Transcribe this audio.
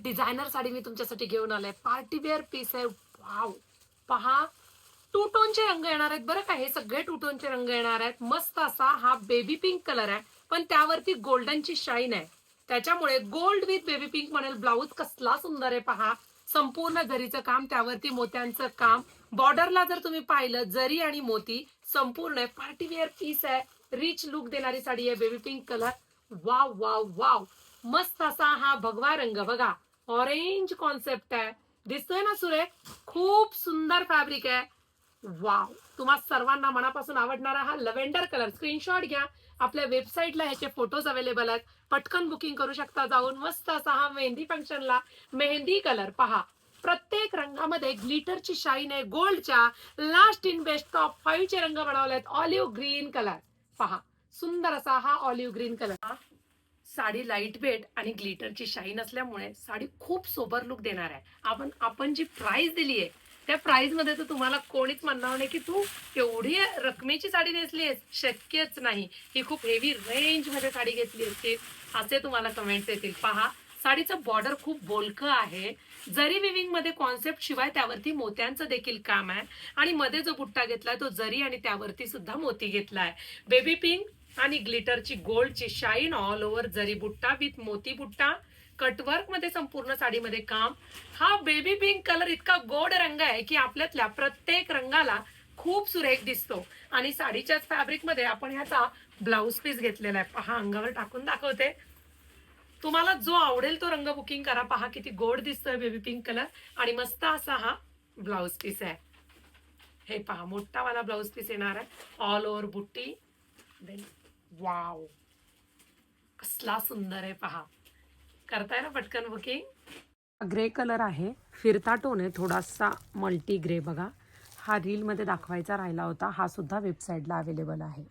Designer sari मी तुमच्यासाठी घेऊन आले. पार्टी वेअर पीस आहे. वाव, पहा, टू टोनचे रंग येणार आहेत बरं का. हे सगळे टू टोनचे रंग येणार आहेत. मस्त असा हा बेबी पिंक कलर आहे, पण त्यावरती गोल्डनची शाईन आहे. त्याच्यामुळे गोल्ड विथ बेबी पिंक म्हणेल. ब्लाऊज कसला सुंदर आहे पहा. संपूर्ण जरीचं काम, त्यावरती मोत्यांचं काम. बॉर्डरला जर तुम्ही पाहिलं, जरी आणि मोती संपूर्ण पार्टी वेअर पीस आहे. रिच लुक देणारी साडी आहे. Baby pink colour. Wow wow wow, मस्त असा हा भगवा रंग बघा. ऑरेंज कॉन्सेप्ट आहे. दिसतोय ना सुरेख? खूप सुंदर फॅब्रिक आहे. वाव, तुम्हा सर्वांना मनापासून आवडणारा हा लव्हेंडर कलर. स्क्रीनशॉट घ्या. आपल्या वेबसाईटला ह्याचे फोटोज अवेलेबल आहेत. पटकन बुकिंग करू शकता जाऊन. मस्त असा हा मेहंदी फंक्शनला मेहंदी कलर पहा. प्रत्येक रंगामध्ये ग्लिटरची शाईन आहे. गोल्डच्या लास्ट इन बेस्ट टॉप 5 चे रंग बनवलेत. ऑलिव्ह ग्रीन कलर पहा. सुंदर असा हा olive green colour. Sari light weight आणि ग्लिटरची शाईन असल्यामुळे साडी खूप सोबर लुक देणार आहे. आपण जी प्राइस दिली आहे त्या प्राइस मध्ये तर तुम्हाला कोणीच म्हणणार नाही की तू एवढी रकमेची साडी नेसली आहेस. शक्यच नाही. ही खूप हेवी रेंज मध्ये साडी घेतली असते असे तुम्हाला कमेंट्स येतील. पहा, साडीचं बॉर्डर खूप बोलकं आहे. जरी विविंग मध्ये कॉन्सेप्ट शिवाय त्यावरती मोत्यांचं देखील काम आहे. आणि मध्ये जो बुट्टा घेतलाय तो जरी आणि त्यावरती सुद्धा मोती घेतलाय. बेबी पिंक आणि ग्लिटरची गोल्डची शाईन ऑल ओव्हर जरी बुट्टा विथ मोती बुट्टा. कटवर्क मध्ये संपूर्ण साडीमध्ये काम. हा बेबी पिंक कलर इतका गोड रंग आहे की आपल्यातल्या प्रत्येक रंगाला खूप सुरेख दिसतो. आणि साडीच्याच फॅब्रिक मध्ये आपण ह्याचा ब्लाऊज पीस घेतलेला आहे. पहा, अंगावर टाकून दाखवते. तुम्हाला जो आवडेल तो रंग बुकिंग करा. पहा किती गोड दिसतोय बेबी पिंक कलर. आणि मस्त असा हा ब्लाऊज पीस आहे. हे पहा, मोठा वाला ब्लाऊज पीस येणार आहे. ऑल ओव्हर बुट्टी. वाव, कसला सुंदर आहे पहा. करताय ना पटकन बुकिंग. ग्रे कलर आहे. फिरता टोन आहे थोडासा मल्टी ग्रे बघा. हा रील मध्ये दाखवायचा राहिला होता. हा सुद्धा वेबसाईटला अवेलेबल आहे.